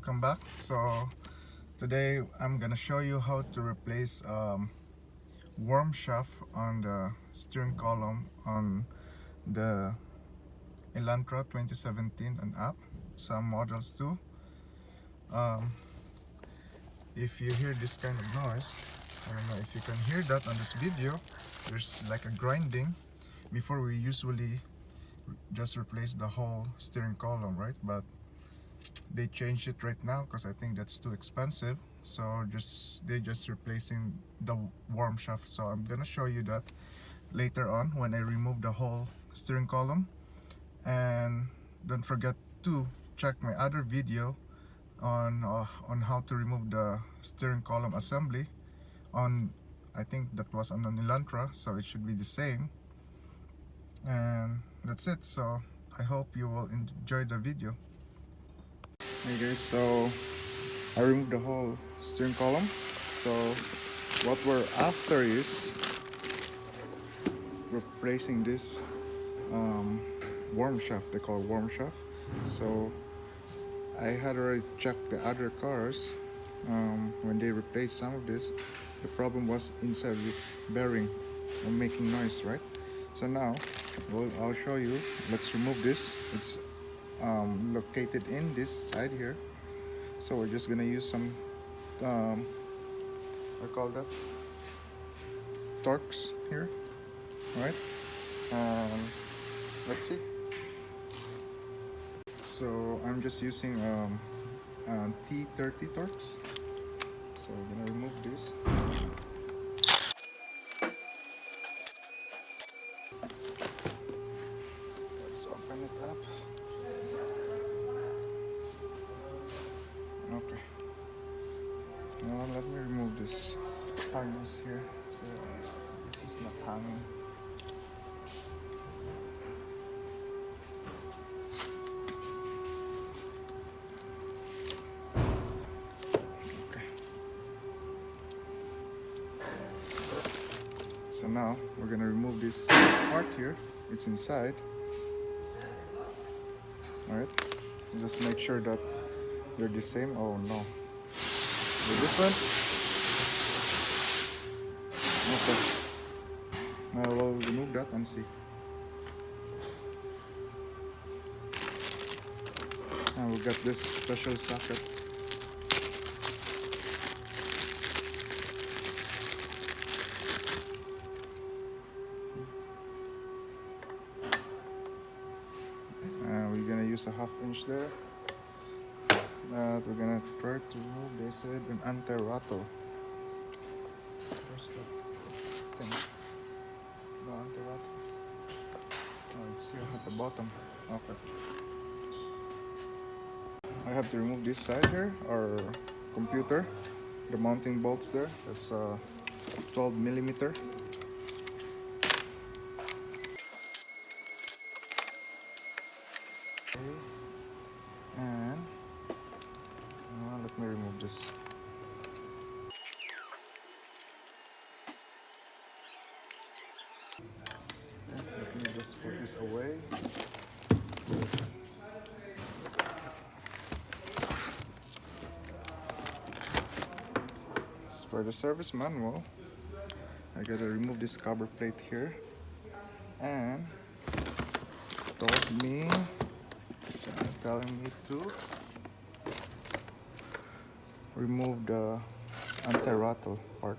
welcome back. So today I'm gonna show you how to replace worm shaft on the steering column on the Elantra 2017 and up, some models too. If you hear this kind of noise, I don't know if you can hear that on this video. There's like a grinding. Before we usually just replace the whole steering column, right? But they changed it right now because I think that's too expensive, so they're just replacing the worm shaft. So I'm gonna show you that later on when I remove the whole steering column. And don't forget to check my other video on how to remove the steering column assembly on, I think that was on an Elantra, so it should be the same. And that's it. So I hope you will enjoy the video. Hey guys, so I removed the whole steering column. So what we're after is replacing this worm shaft. They call worm shaft. So I had already checked the other cars when they replaced some of this. The problem was inside this bearing and making noise, right? So now, well, I'll show you. Let's remove this. It's located in this side here. So we're just gonna use some what do you call that, torques here, right? Let's see. So I'm just using T30 torques. So we're gonna remove this. Let's open it up. Okay. Now let me remove this harness here. So this is not hanging. Okay. So now we're gonna remove this part here. It's inside. Alright. Just make sure that they're the same. Oh no. They're different. Okay. Now we'll remove that and see. And we'll get this special socket. And we're gonna use a 1/2 inch there. We're gonna try to remove, they said, an anti-rattle. There's the thing. No anti-rattle. Oh, it's here at the bottom. Okay. I have to remove this side here, our computer, the mounting bolts there. That's 12 millimeter. Okay. And let me remove this. Okay, let me just put this away. As for the service manual, I gotta remove this cover plate here, and told me, it's telling me to remove the anti-rattle part.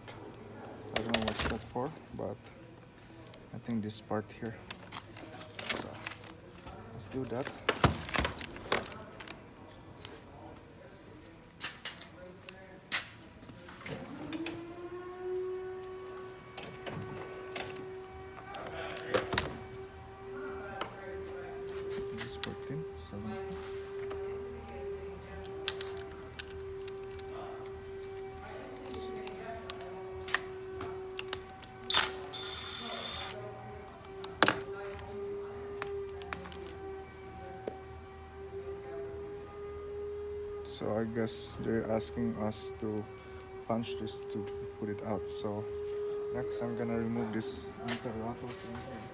I don't know what's that for, but I think this part here. So let's do that. This is 14, 17. So I guess they're asking us to punch this to put it out. So next I'm gonna remove this anti-rattle thing here.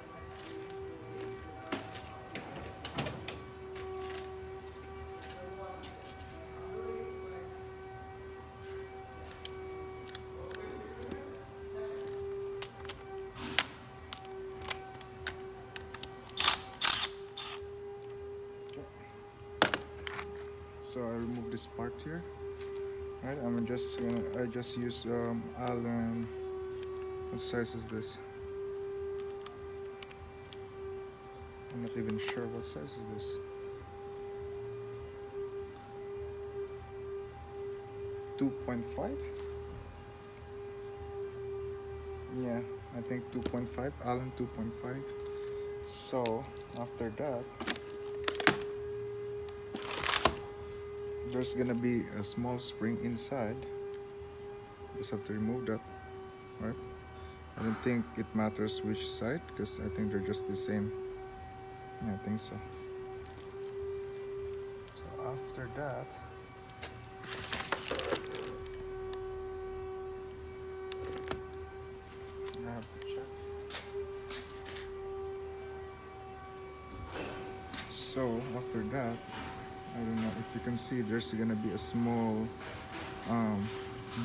So I remove this part here. Right, I just use Allen. What size is this? I'm not even sure what size is this. 2.5? Yeah, I think 2.5, Allen 2.5. So after that, there's gonna be a small spring inside. Just have to remove that, right? I don't think it matters which side because I think they're just the same. Yeah, I think so. So after that, I have to check. So after that, I don't know if you can see there's gonna be a small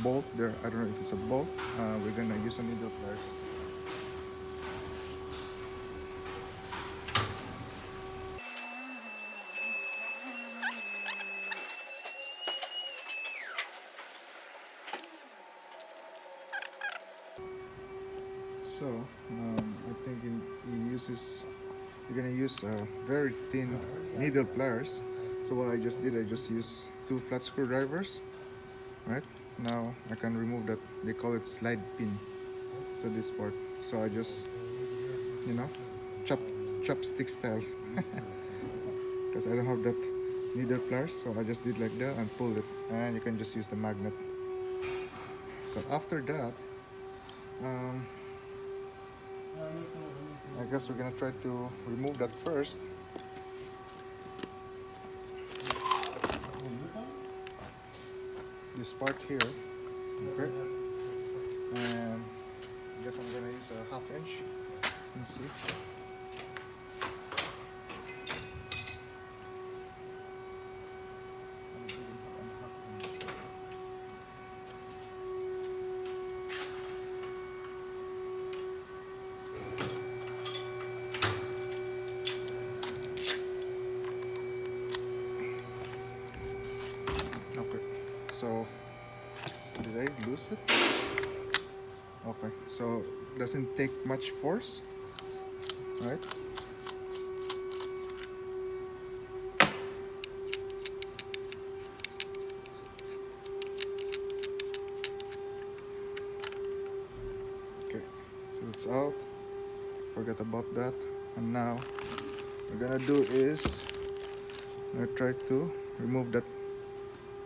bolt there. I don't know if it's a bolt. We're gonna use a needle pliers. So I think you're gonna use very thin needle pliers. So what I just did, I just used 2 flat screwdrivers. Right now I can remove that. They call it slide pin. So this part. So I just, you know, chopstick styles. Because I don't have that needle pliers, so I just did like that and pulled it, and you can just use the magnet. So after that, I guess we're gonna try to remove that first. This part here, okay, and I guess I'm gonna use a 1/2 inch. Let's see. Okay, so did I lose it? Okay, so doesn't take much force, right? Okay, so it's out. Forget about that. And now what we're gonna do is I'm gonna try to remove that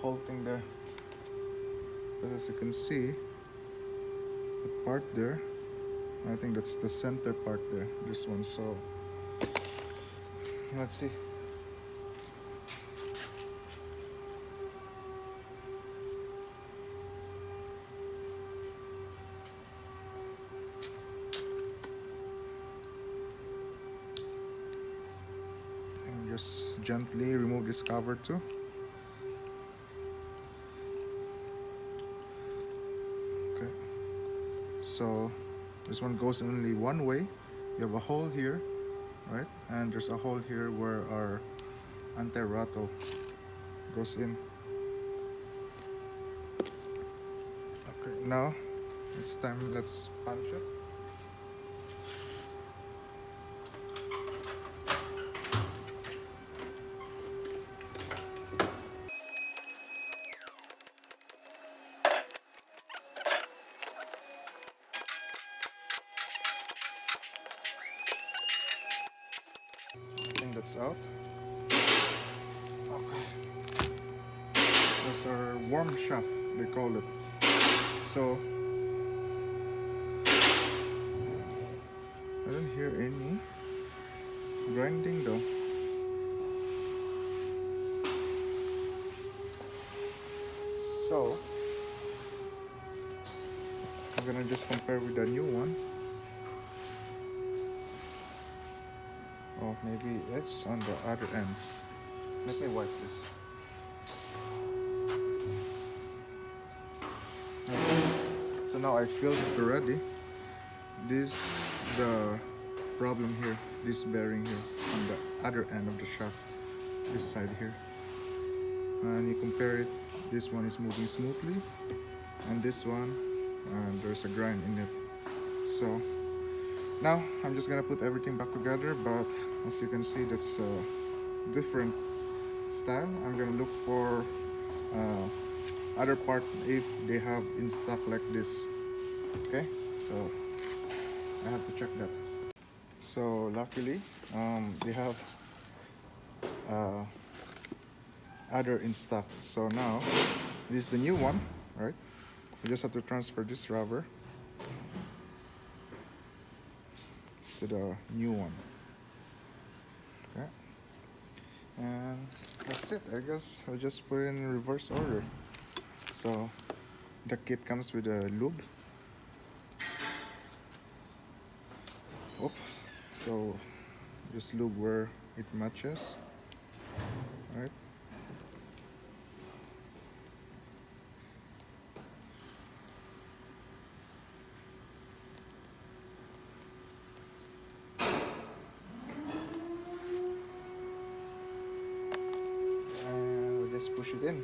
whole thing there. But as you can see, the part there, I think that's the center part there, this one. So let's see. And just gently remove this cover too. Okay, so this one goes only one way. You have a hole here, right? And there's a hole here where our anti-rattle goes in. Okay, now it's time, let's punch it. I think that's out. Okay. That's our worm shaft, they call it. So I don't hear any grinding though. So I'm gonna just compare with the new one. Oh, maybe it's on the other end. Let me wipe this. Okay. So now I filled it already. This the problem here, this bearing here on the other end of the shaft, this side here. and you compare it, this one is moving smoothly, and this one, there's a grind in it. So now I'm just gonna put everything back together, but as you can see, that's a different style. I'm gonna look for other part if they have in stock like this. Okay, so I have to check that. So luckily they have other in stock. So now this is the new one, right? You just have to transfer this rubber to the new one. Okay, and that's it. I guess I'll just put it in reverse order. So the kit comes with a lube. Oop. So just lube where it matches. Right. And we'll just push it in.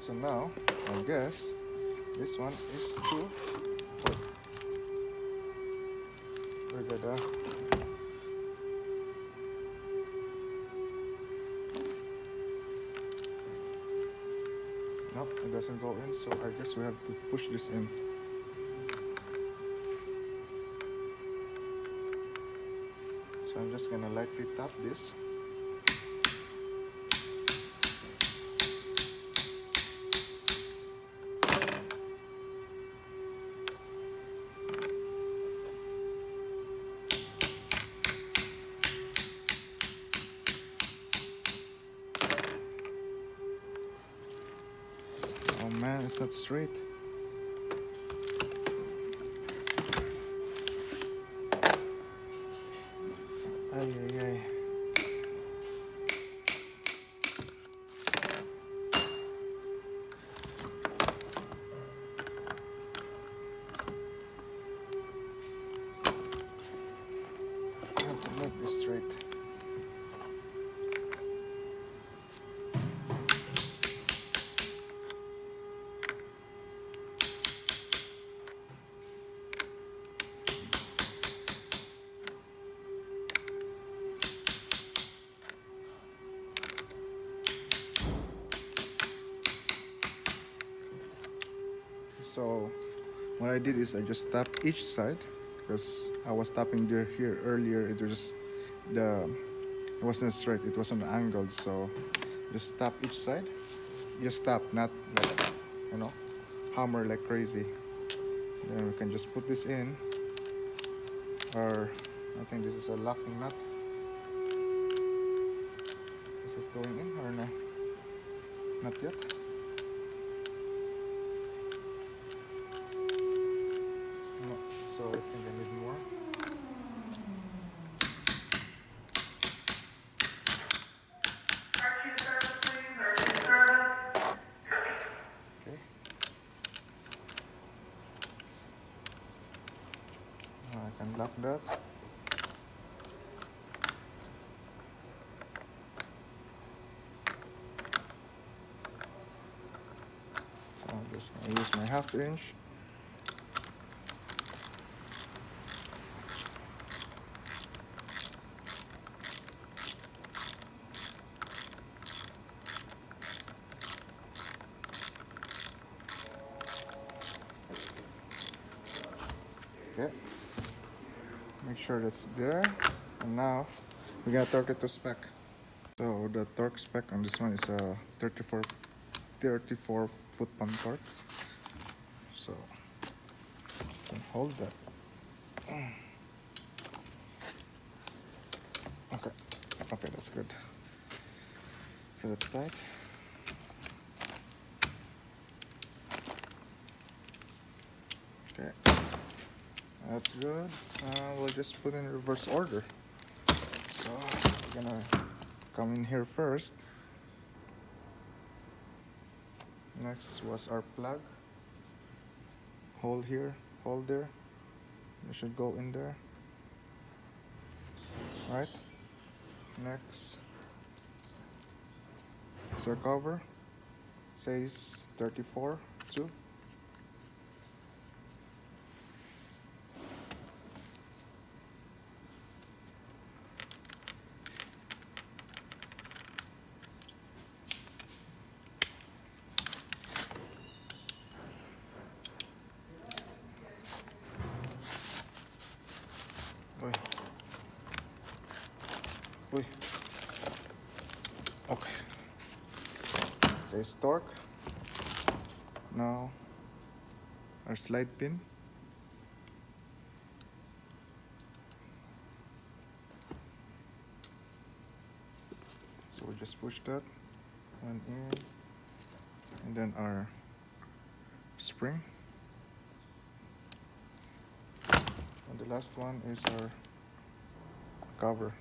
So now, I guess this one is to we're gonna nope, it doesn't go in, so I guess we have to push this in. So I'm just gonna lightly tap this. Oh man, it's not straight. Ay, ay, ay. I have to make this straight. So what I did is I just tapped each side, because I was tapping here earlier. It wasn't straight, it wasn't angled. So just tap each side. Just tap, not like, hammer like crazy. Then we can just put this in, or I think this is a locking nut. Is it going in or no? Not yet. No, so I think I need more. Okay. Now I can lock that. So I'm just going to use my 1/2 inch. Okay, make sure that's there, and now we're gonna torque it to spec. So the torque spec on this one is a 34 foot-pound torque. So just gonna hold that. Okay, that's good. So that's tight. Okay, that's good. We'll just put in reverse order. So we're gonna come in here first. Next was our plug. Hole here, hole there. It should go in there. Right. Next is our cover. Says 34 too. Uy. Uy. Okay. Says torque. Now our slide pin. So we just push that one in, and then our spring. And the last one is our cover.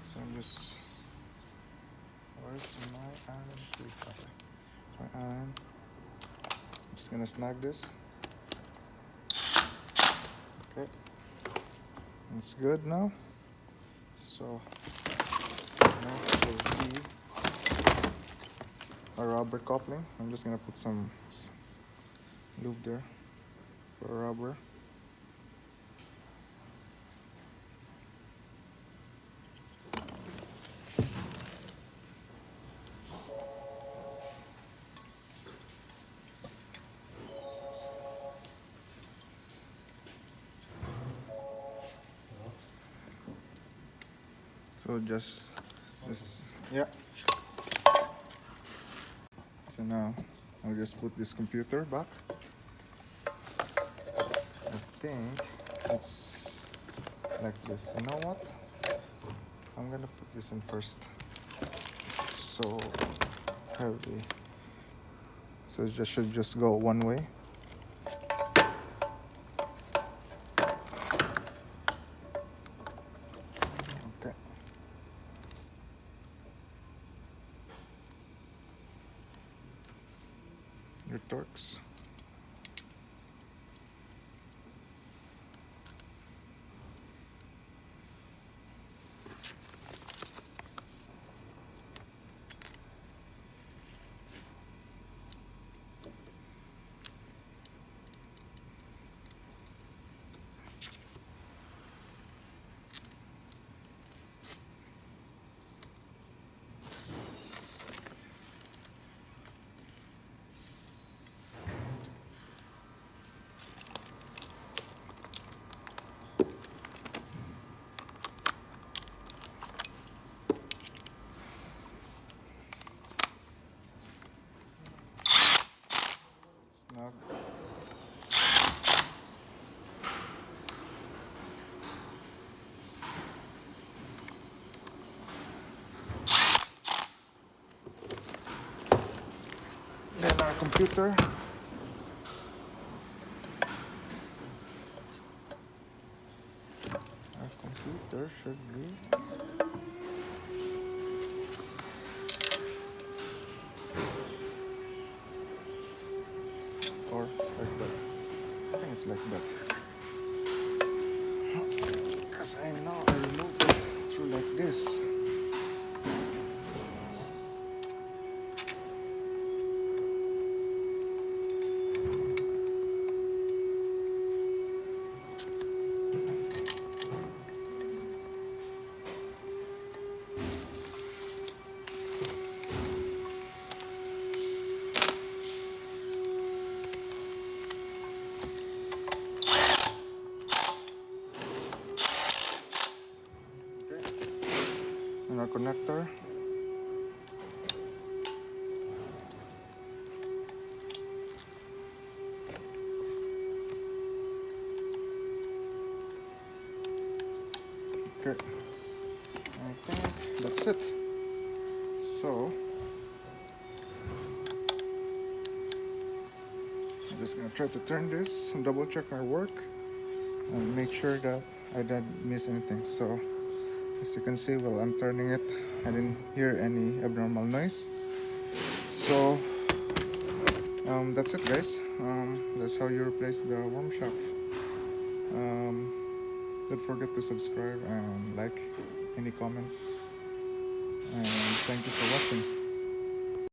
So I'm just, where's my iron? My iron. I'm just gonna snag this. Okay, it's good now. So next will be a rubber coupling. I'm just gonna put some lube there for rubber. So just yeah. So now I'll just put this computer back. I think it's like this. You know what? I'm gonna put this in first. It's so heavy. So it should just go one way. Okay. Your torques. Snug. Then our computer. Our computer should be or like that. I think it's like that. Because I know I removed it through like this. And our connector. Okay, I think that's it. So I'm just gonna try to turn this and double check my work and make sure that I didn't miss anything. So As you can see, while I'm turning it, I didn't hear any abnormal noise. So that's it, guys. That's how you replace the worm shaft. um, don't forget to subscribe and like any comments, and thank you for watching.